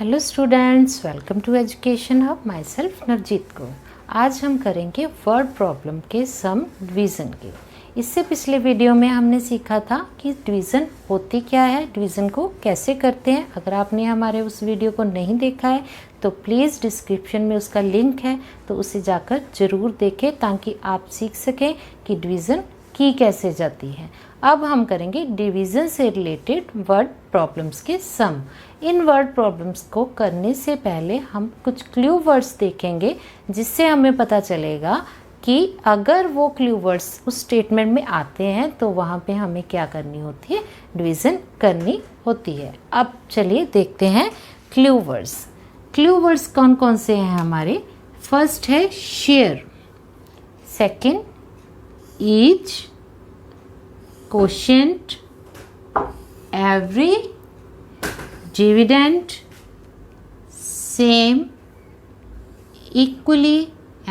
Hello students, welcome to Education Hub. Myself Navjeet Kaur. आज हम करेंगे वर्ड प्रॉब्लम के सम डिवीज़न के। इससे पिछले वीडियो में हमने सीखा था कि डिवीज़न होती क्या है, डिवीज़न को कैसे करते हैं। अगर आपने हमारे उस वीडियो को नहीं देखा है तो प्लीज़ डिस्क्रिप्शन में उसका लिंक है, तो उसे जाकर ज़रूर देखें ताकि आप सीख सकें कि डिवीज़न की कैसे जाती है। अब हम करेंगे डिवीज़न से रिलेटेड वर्ड प्रॉब्लम्स के सम। इन वर्ड प्रॉब्लम्स को करने से पहले हम कुछ क्लू वर्ड्स देखेंगे, जिससे हमें पता चलेगा कि अगर वो क्लू वर्ड्स उस स्टेटमेंट में आते हैं तो वहाँ पे हमें क्या करनी होती है, डिवीज़न करनी होती है। अब चलिए देखते हैं क्लू वर्ड्स। क्लू वर्ड्स कौन कौन से हैं हमारे। फर्स्ट है share, second each, quotient, every, dividend, same, equally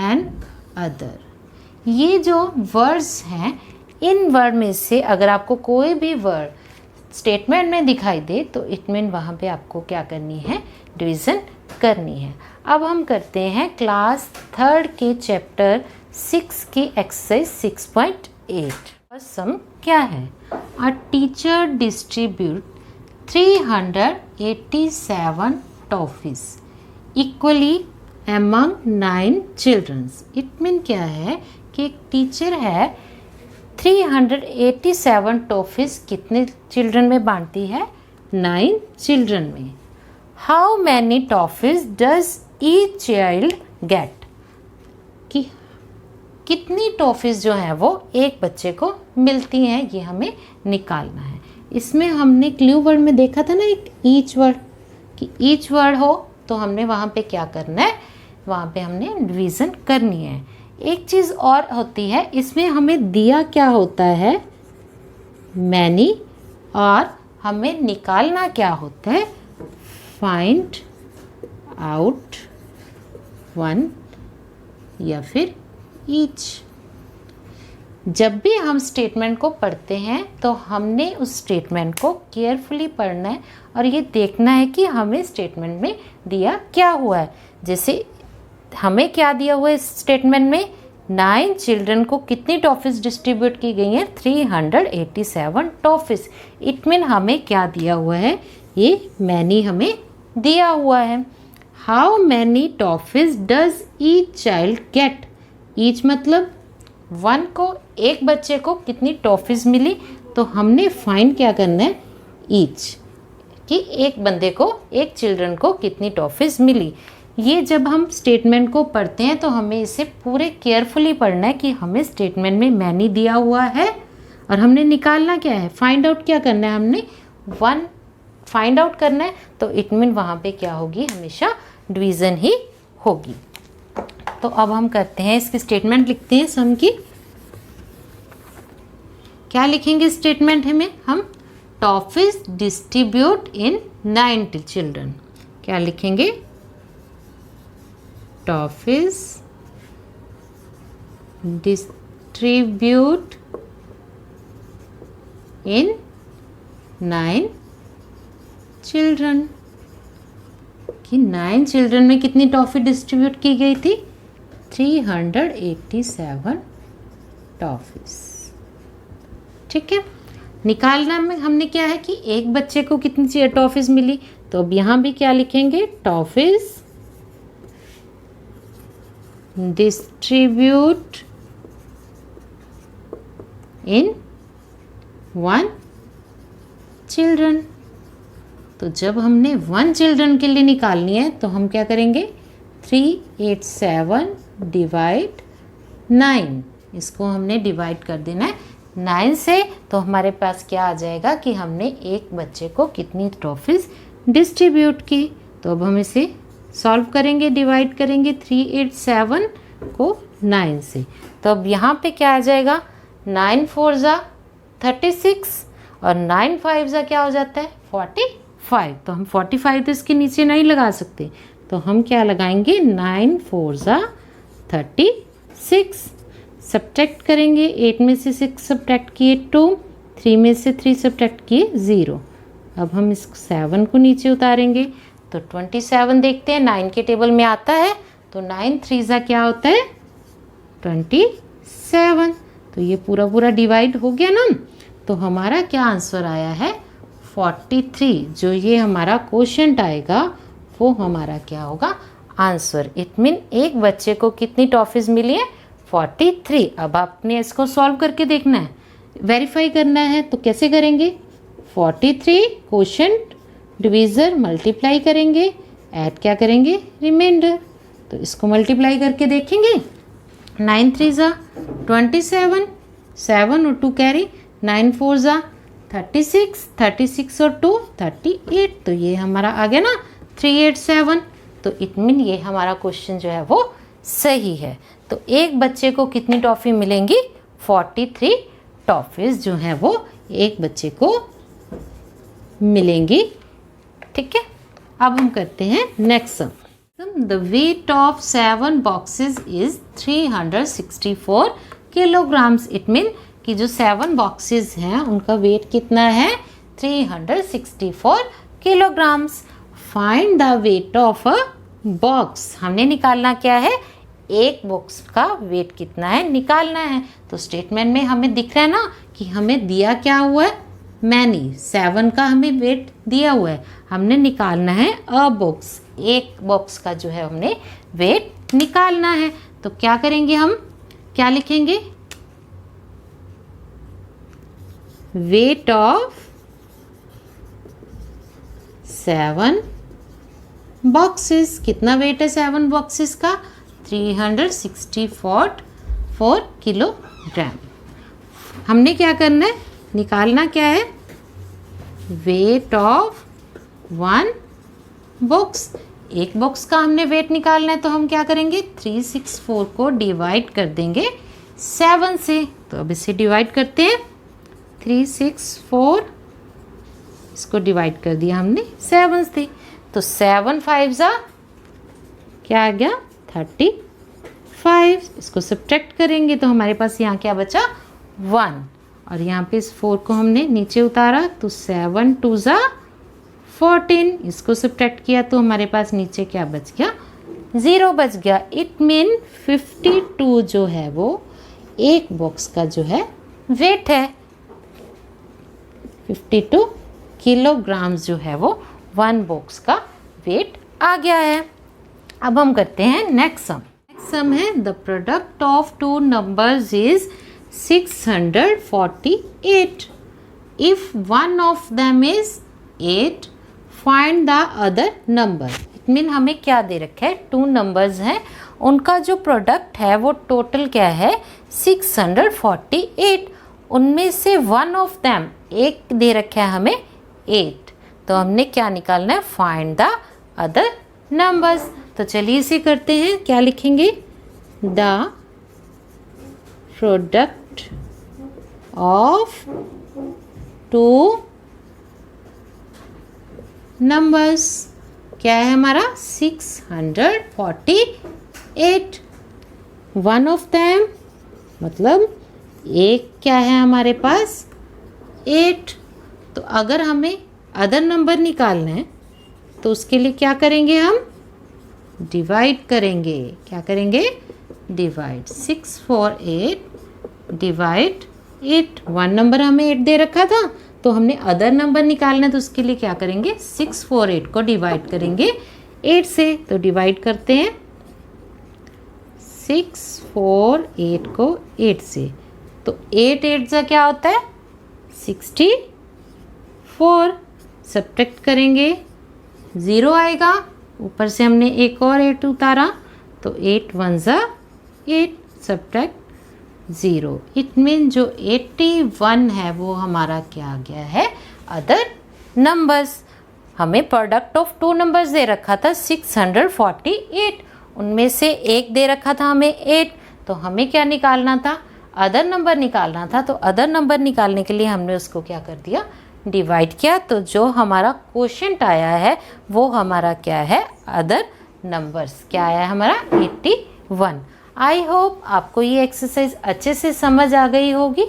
and other। ये जो वर्ड्स हैं, इन वर्ड में से अगर आपको कोई भी वर्ड स्टेटमेंट में दिखाई दे तो इट मीन वहाँ पे आपको क्या करनी है, डिवीज़न करनी है। अब हम करते हैं क्लास 3 के चैप्टर 6 की एक्सरसाइज 6.8। सम क्या है। A teacher distribute 387 toffees equally among 9 childrens. It mean क्या है कि एक टीचर है 387 टॉफीज कितने चिल्ड्रन में बांटती है, 9 चिल्ड्रन में। How many toffees does each child gate, कि कितनी टॉफीज़ जो हैं वो एक बच्चे को मिलती हैं, ये हमें निकालना है। इसमें हमने क्लू वर्ड में देखा था ना एक ईच वर्ड, कि ईच वर्ड हो तो हमने वहाँ पे क्या करना है, वहाँ पे हमने डिवीज़न करनी है। एक चीज़ और होती है, इसमें हमें दिया क्या होता है, मैनी, और हमें निकालना क्या होता है, फाइंड आउट वन या फिर ईच। जब भी हम स्टेटमेंट को पढ़ते हैं तो हमने उस स्टेटमेंट को केयरफुली पढ़ना है और ये देखना है कि हमें स्टेटमेंट में दिया क्या हुआ है। जैसे हमें क्या दिया हुआ है इस स्टेटमेंट में, 9 चिल्ड्रन को कितनी टॉफीज डिस्ट्रीब्यूट की गई हैं, 387 टॉफीज। इट मीन हमें क्या दिया हुआ है, ये मैनी हमें दिया हुआ है। How many toffees does each child gate, each मतलब 1 को, एक बच्चे को कितनी टॉफीज़ मिली, तो हमने फाइंड क्या करना है, ईच, कि एक बंदे को, एक चिल्ड्रन को कितनी टॉफीज़ मिली। ये जब हम स्टेटमेंट को पढ़ते हैं तो हमें इसे पूरे केयरफुली पढ़ना है कि हमें स्टेटमेंट में मैनी दिया हुआ है और हमने निकालना क्या है, फाइंड आउट क्या करना है, हमने 1 फाइंड आउट करना है। तो इट मीन वहाँ पे क्या होगी, हमेशा डिवीज़न ही होगी। तो अब हम करते हैं, इसकी स्टेटमेंट लिखते हैं सम की। क्या लिखेंगे स्टेटमेंट में हम, टॉफीज डिस्ट्रीब्यूट इन 9 चिल्ड्रन। क्या लिखेंगे, टॉफीज डिस्ट्रीब्यूट इन 9 चिल्ड्रन, कि 9 चिल्ड्रन में कितनी टॉफी डिस्ट्रीब्यूट की गई थी, 387 टॉफीज। ठीक है, निकालना में हमने क्या है कि एक बच्चे को कितनी टॉफीज मिली, तो अब यहाँ भी क्या लिखेंगे, टॉफीज डिस्ट्रीब्यूट इन 1 चिल्ड्रन। तो जब हमने 1 चिल्ड्रन के लिए निकालनी है तो हम क्या करेंगे, 387 डिवाइड 9, इसको हमने डिवाइड कर देना है 9 से। तो हमारे पास क्या आ जाएगा कि हमने एक बच्चे को कितनी टॉफीज डिस्ट्रीब्यूट की। तो अब हम इसे सॉल्व करेंगे, डिवाइड करेंगे 387 को 9 से। तो अब यहाँ पे क्या आ जाएगा, 9 4 जा 36 और 9 5 जा क्या हो जाता है, 45। तो हम 45 तो इसके नीचे नहीं लगा सकते, तो हम क्या लगाएंगे, 9 4 जा 36। सब्ट्रैक्ट करेंगे, 8 में से 6 सब्ट्रैक्ट किए 2, 3 में से 3 सब्ट्रैक्ट किए 0। अब हम इस 7 को नीचे उतारेंगे तो 27 देखते हैं, 9 के टेबल में आता है, तो 9 3 क्या होता है 27। तो ये पूरा पूरा डिवाइड हो गया ना, तो हमारा क्या आंसर आया है 43। जो ये हमारा क्वेश्चन आएगा वो हमारा क्या होगा आंसर। इट मीन एक बच्चे को कितनी टॉफीज मिली है 43। अब आपने इसको सॉल्व करके देखना है, वेरीफाई करना है, तो कैसे करेंगे 43 क्वेश्चन डिवीज़र मल्टीप्लाई करेंगे, ऐड क्या करेंगे रिमाइंडर। तो इसको मल्टीप्लाई करके देखेंगे, 9 3 27, 7 और 2 कैरी, 9 4 36, 36 और 2 38। तो ये हमारा आ गया ना 387। तो इट मीन ये हमारा क्वेश्चन जो है वो सही है। तो एक बच्चे को कितनी टॉफ़ी मिलेंगी 43 टॉफ़ीज़ जो है वो एक बच्चे को मिलेंगी। ठीक है, अब हम करते हैं next sum. The weight of 7 boxes is 364 kilograms. It mean कि जो 7 बॉक्सेस हैं उनका वेट कितना है 364 kilograms. Find the weight of a box. हमने निकालना क्या है, एक बॉक्स का वेट कितना है निकालना है। तो स्टेटमेंट में हमें दिख रहा है ना कि हमें दिया क्या हुआ है मैनी, 7 का हमें वेट दिया हुआ है, हमने निकालना है अ बॉक्स, एक बॉक्स का जो है हमने वेट निकालना है। तो क्या करेंगे हम, क्या लिखेंगे वेट ऑफ 7 बॉक्सेस। कितना वेट है 7 बॉक्सेस का 364 किलोग्राम। हमने क्या करना है, निकालना क्या है वेट ऑफ 1 बॉक्स। एक बॉक्स का हमने वेट निकालना है, तो हम क्या करेंगे 364 को डिवाइड कर देंगे 7 से। तो अब इसे डिवाइड करते हैं, 364 इसको डिवाइड कर दिया हमने 7 से। तो 7 5 क्या आ गया 35। इसको सब्ट्रैक्ट करेंगे तो हमारे पास यहाँ क्या बचा 1, और यहाँ पे इस 4 को हमने नीचे उतारा तो 7 2 14। इसको सब्ट्रैक्ट किया तो हमारे पास नीचे क्या बच गया 0 बच गया। इट मीन 52 जो है वो एक बॉक्स का जो है वेट है। 52 किलोग्राम्स जो है वो 1 बॉक्स का वेट आ गया है। अब हम करते हैं नेक्स्ट सम। नेक्स्ट सम है the product of 2 numbers is 648। If one of them is 8 find the other number. It mean हमें क्या दे रखा है 2 नंबर्स हैं, उनका जो प्रोडक्ट है वो टोटल क्या है 648। उनमें से वन ऑफ देम एक दे रखा है हमें 8। तो हमने क्या निकालना है फाइंड द अदर नंबर्स। तो चलिए इसे करते हैं, क्या लिखेंगे द प्रोडक्ट ऑफ 2 नंबर्स क्या है हमारा 648। वन ऑफ देम मतलब एक क्या है हमारे पास 8। तो अगर हमें अदर नंबर निकालना है तो उसके लिए क्या करेंगे हम डिवाइड करेंगे। क्या करेंगे डिवाइड 648 डिवाइड 8। 1 नंबर हमें 8 दे रखा था तो हमने अदर नंबर निकालना है तो उसके लिए क्या करेंगे 648 को डिवाइड करेंगे 8 से। तो डिवाइड करते हैं 648 को 8 से। तो 8 8 से क्या होता है 64। सब्ट्रैक्ट करेंगे 0 आएगा, ऊपर से हमने एक और 8 उतारा तो 8 1 8 सब्ट्रैक्ट 0। इट मीन जो 81 है वो हमारा क्या आ गया है अदर नंबर्स। हमें प्रोडक्ट ऑफ 2 नंबर्स दे रखा था 648, उनमें से एक दे रखा था हमें 8। तो हमें क्या निकालना था अदर नंबर निकालना था। तो अदर नंबर निकालने के लिए हमने उसको क्या कर दिया डिवाइड किया। तो जो हमारा क्वोशंट आया है वो हमारा क्या है अदर नंबर्स क्या आया है हमारा 81। आई होप आपको ये एक्सरसाइज अच्छे से समझ आ गई होगी।